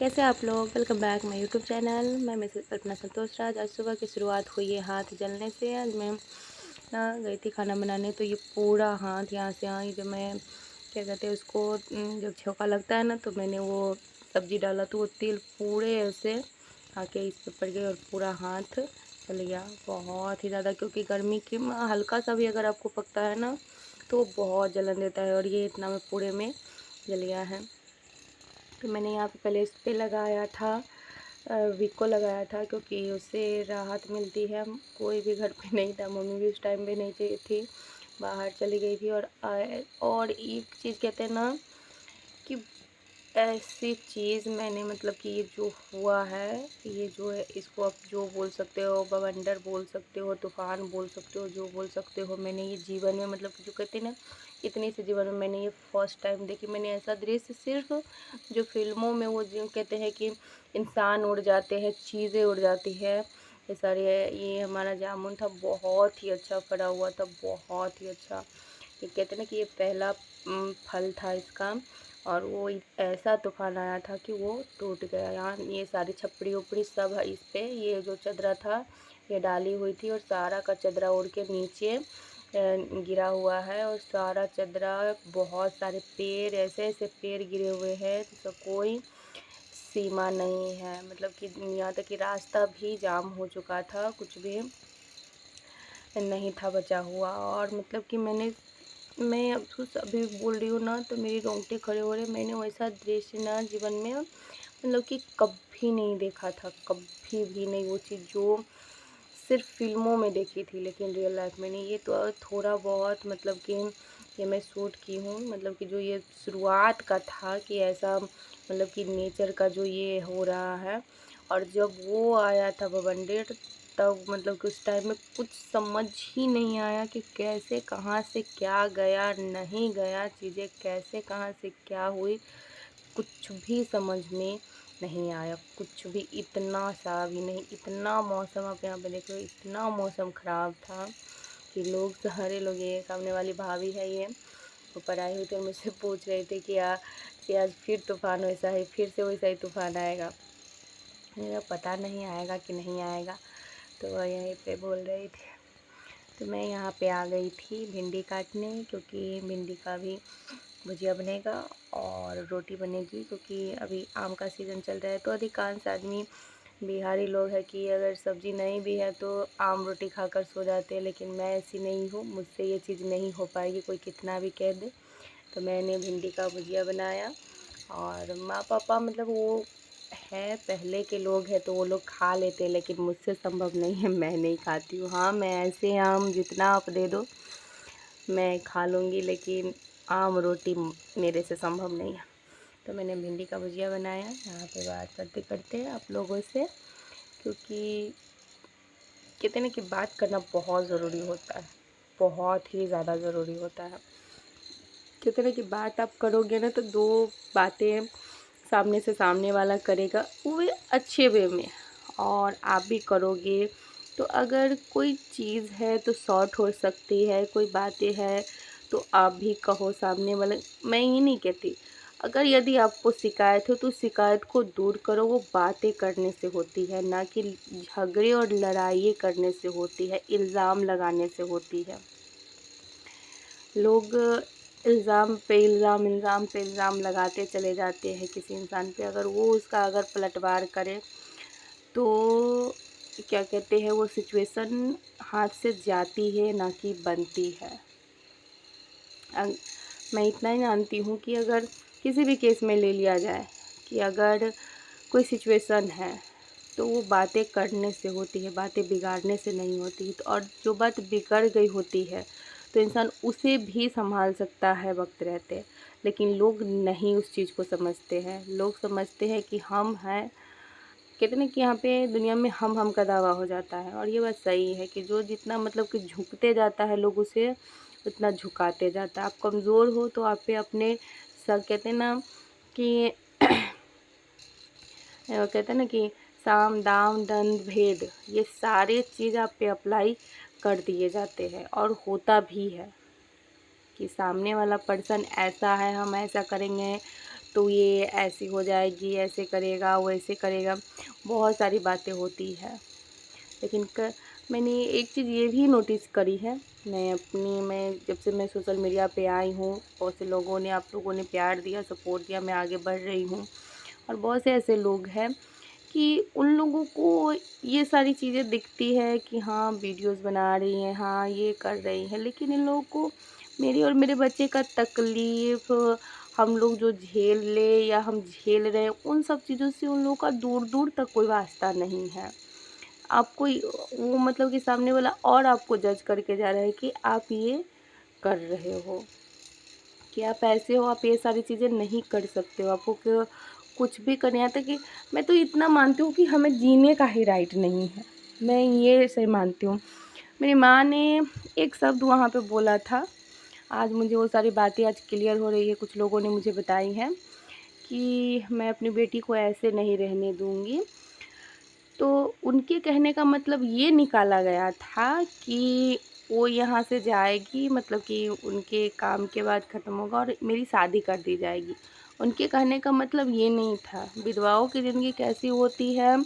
कैसे आप लोग। Welcome back my YouTube channel. मैं मिसेस कल्पना संतोष राज। आज सुबह की शुरुआत हुई है हाथ जलने से। आज मैं गई थी खाना बनाने, तो ये पूरा हाथ यहाँ से यहाँ, जब मैं क्या कहते हैं उसको, जब छौंका लगता है ना, तो मैंने वो सब्ज़ी डाला तो वो तेल पूरे ऐसे आके इस पर पड़ गए और पूरा हाथ जल गया बहुत ही ज़्यादा। क्योंकि गर्मी की हल्का सा भी अगर आपको पकता है ना तो बहुत जलन देता है, और ये इतना में पूरे में जल गया है। तो मैंने यहाँ पे पहले इस पे लगाया था, विको लगाया था, क्योंकि उससे राहत मिलती है। कोई भी घर पे नहीं था, मम्मी भी उस टाइम पे नहीं थी, बाहर चली गई थी। और एक चीज़ कहते हैं ना कि ऐसी चीज़ मैंने, मतलब कि ये जो हुआ है, ये जो है, इसको आप जो बोल सकते हो, बवंडर बोल सकते हो, तूफ़ान बोल सकते हो, जो बोल सकते हो, मैंने ये जीवन में, मतलब कि जो कहते हैं ना, इतने से जीवन में मैंने ये फर्स्ट टाइम देखी। मैंने ऐसा दृश्य सिर्फ जो फिल्मों में वो जो कहते हैं कि इंसान उड़ जाते हैं, चीज़ें उड़ जाती है, ये सारी है। ये हमारा जामुन था, बहुत ही अच्छा फरा हुआ था, बहुत ही अच्छा। ये कहते हैं ना कि ये पहला फल था इसका, और वो ऐसा तूफान आया था कि वो टूट गया। यहाँ ये सारी छपड़ी उपड़ी सब है इस पे। ये जो चदरा था ये डाली हुई थी, और सारा का चदरा उड़ के नीचे गिरा हुआ है। और सारा चदरा, बहुत सारे पेड़, ऐसे ऐसे पेड़ गिरे हुए हैं जिसका कोई सीमा नहीं है। मतलब कि यहाँ तक कि रास्ता भी जाम हो चुका था, कुछ भी नहीं था बचा हुआ। और मतलब कि मैं अब कुछ अभी बोल रही हूँ ना तो मेरी रोंगटे खड़े हो रहे। मैंने वैसा दृश्य ना जीवन में, मतलब कि कभी नहीं देखा था, कभी भी नहीं। वो चीज़ जो सिर्फ फिल्मों में देखी थी, लेकिन रियल लाइफ में नहीं। ये तो थोड़ा बहुत, मतलब कि ये मैं शूट की हूँ, मतलब कि जो ये शुरुआत का था कि ऐसा, मतलब कि नेचर का जो ये हो रहा है। और जब वो आया था बवंडर, तब मतलब कि उस टाइम में कुछ समझ ही नहीं आया कि कैसे कहाँ से क्या गया, नहीं गया, चीज़ें कैसे कहाँ से क्या हुई, कुछ भी समझ में नहीं आया, कुछ भी। इतना सा भी नहीं। इतना मौसम, आप यहाँ पे देखो, इतना मौसम ख़राब था कि लोग, सारे लोग, ये सामने वाली भाभी है, ये ऊपर आई हुई थी और मुझसे पूछ रहे थे कि आज फिर तूफ़ान वैसा है, फिर से वैसा ही तूफ़ान आएगा। मेरा पता नहीं आएगा कि नहीं आएगा, तो वह यहीं पे बोल रही थी। तो मैं यहाँ पे आ गई थी भिंडी काटने, क्योंकि भिंडी का भी भुजिया बनेगा और रोटी बनेगी। क्योंकि अभी आम का सीज़न चल रहा है, तो अधिकांश आदमी बिहारी लोग हैं कि अगर सब्ज़ी नहीं भी है तो आम रोटी खाकर सो जाते हैं। लेकिन मैं ऐसी नहीं हूँ, मुझसे ये चीज़ नहीं हो पाएगी, कोई कितना भी कह दे। तो मैंने भिंडी का भुजिया बनाया। और माँ पापा, मतलब वो है पहले के लोग हैं तो वो लोग खा लेते हैं, लेकिन मुझसे संभव नहीं है, मैं नहीं खाती हूँ। हाँ, मैं ऐसे आम जितना आप दे दो मैं खा लूँगी, लेकिन आम रोटी मेरे से संभव नहीं है। तो मैंने भिंडी का भुजिया बनाया यहाँ पे बात करते करते आप लोगों से, क्योंकि कहते हैं ना कि बात करना बहुत ज़रूरी होता है, बहुत ही ज़्यादा ज़रूरी होता है। कहते हैं ना कि बात आप करोगे ना तो दो बातें सामने से सामने वाला करेगा, वो भी अच्छे वे में, और आप भी करोगे। तो अगर कोई चीज़ है तो शॉर्ट हो सकती है, कोई बातें हैं तो आप भी कहो सामने वाले। मैं ये नहीं कहती, अगर यदि आपको शिकायत हो तो शिकायत को दूर करो। वो बातें करने से होती है, ना कि झगड़े और लड़ाई करने से होती है, इल्ज़ाम लगाने से होती है। लोग इल्ज़ाम पे इल्ज़ाम, इल्ज़ाम पे इल्ज़ाम लगाते चले जाते हैं किसी इंसान पे। अगर वो उसका अगर पलटवार करे तो क्या कहते हैं, वो सिचुएशन हाथ से जाती है, ना कि बनती है। मैं इतना ही जानती हूँ कि अगर किसी भी केस में ले लिया जाए कि अगर कोई सिचुएशन है तो वो बातें करने से होती है, बातें बिगाड़ने से नहीं होती है। तो और जो बात बिगड़ गई होती है तो इंसान उसे भी संभाल सकता है वक्त रहते, लेकिन लोग नहीं उस चीज़ को समझते हैं। लोग समझते हैं कि हम हैं, कहते हैं ना कि यहाँ पे दुनिया में हम का दावा हो जाता है। और ये बात सही है कि जो जितना, मतलब कि झुकते जाता है लोग उसे उतना झुकाते जाता है। आप कमज़ोर हो तो आप पे अपने सब, कहते हैं ना कि वो कहते हैं ना कि साम दाम दंड भेद, ये सारे चीज़ आप पे अप्लाई कर दिए जाते हैं। और होता भी है कि सामने वाला पर्सन ऐसा है, हम ऐसा करेंगे तो ये ऐसी हो जाएगी, ऐसे करेगा, वैसे करेगा, बहुत सारी बातें होती है। लेकिन मैंने एक चीज़ ये भी नोटिस करी है, मैं जब से मैं सोशल मीडिया पे आई हूँ, बहुत से लोगों ने, आप लोगों ने प्यार दिया, सपोर्ट दिया, मैं आगे बढ़ रही हूँ। और बहुत से ऐसे लोग हैं कि उन लोगों को ये सारी चीज़ें दिखती है कि हाँ वीडियोस बना रही हैं, हाँ ये कर रही हैं, लेकिन इन लोगों को मेरी और मेरे बच्चे का तकलीफ़ हम लोग जो झेल ले या हम झेल रहे हैं, उन सब चीज़ों से उन लोगों का दूर दूर तक कोई वास्ता नहीं है। आपको वो मतलब कि सामने वाला और आपको जज करके जा रहा है कि आप ये कर रहे हो, कि आप ऐसे हो, आप ये सारी चीज़ें नहीं कर सकते हो, आपको कुछ भी करना, यहाँ तक कि मैं तो इतना मानती हूँ कि हमें जीने का ही राइट नहीं है, मैं ये सही मानती हूँ। मेरी माँ ने एक शब्द वहाँ पे बोला था, आज मुझे वो सारी बातें आज क्लियर हो रही है, कुछ लोगों ने मुझे बताई हैं कि मैं अपनी बेटी को ऐसे नहीं रहने दूँगी। तो उनके कहने का मतलब ये निकाला गया था कि वो यहाँ से जाएगी, मतलब कि उनके काम के बाद ख़त्म होगा और मेरी शादी कर दी जाएगी। उनके कहने का मतलब ये नहीं था। विधवाओं की ज़िंदगी कैसी होती है,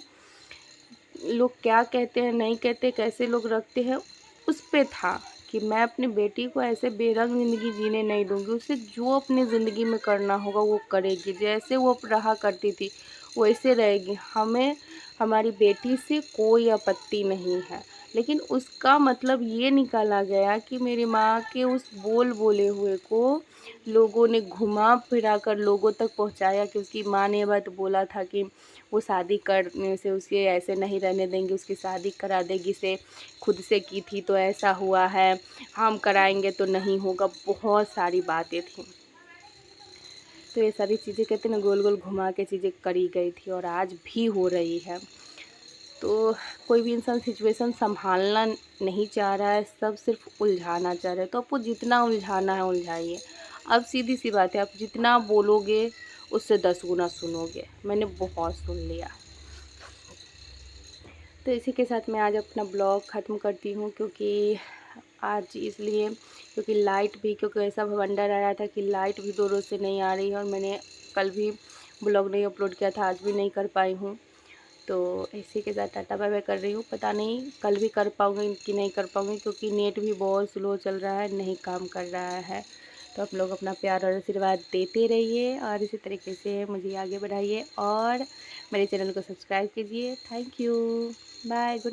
लोग क्या कहते हैं, नहीं कहते, कैसे लोग रखते हैं, उस पे था कि मैं अपनी बेटी को ऐसे बेरंग ज़िंदगी जीने नहीं दूँगी। उसे जो अपनी ज़िंदगी में करना होगा वो करेगी, जैसे वो रहा करती थी वैसे रहेगी। हमें हमारी बेटी से कोई आपत्ति नहीं है, लेकिन उसका मतलब ये निकाला गया कि मेरी माँ के उस बोले हुए को लोगों ने घुमा फिरा कर लोगों तक पहुँचाया कि उसकी माँ ने ये बात बोला था कि वो शादी करने से उसे ऐसे नहीं रहने देंगे, उसकी शादी करा देगी, से खुद से की थी तो ऐसा हुआ है, हम कराएंगे तो नहीं होगा, बहुत सारी बातें थी। तो ये सारी चीज़ें कहते हैं ना, गोल गोल घुमा के चीज़ें करी गई थी और आज भी हो रही है। तो कोई भी इंसान सिचुएशन संभालना नहीं चाह रहा है, सब सिर्फ उलझाना चाह रहा है, तो आपको जितना उलझाना है उलझाइए। अब सीधी सी बात है, आप जितना बोलोगे उससे 10 गुना सुनोगे, मैंने बहुत सुन लिया। तो इसी के साथ मैं आज अपना ब्लॉग ख़त्म करती हूँ, क्योंकि आज इसलिए क्योंकि लाइट भी, क्योंकि ऐसा भवंडर आया था कि लाइट भी 2 रोज़ से नहीं आ रही है और मैंने कल भी ब्लॉग नहीं अपलोड किया था, आज भी नहीं कर पाई हूँ। तो इसी के साथ टाटा बाय बाय कर रही हूँ। पता नहीं कल भी कर पाऊँगी कि नहीं कर पाऊँगी, क्योंकि नेट भी बहुत स्लो चल रहा है, नहीं काम कर रहा है। तो आप लोग अपना प्यार और आशीर्वाद देते रहिए और इसी तरीके से मुझे आगे बढ़ाइए और मेरे चैनल को सब्सक्राइब कीजिए। Thank you, bye, good night.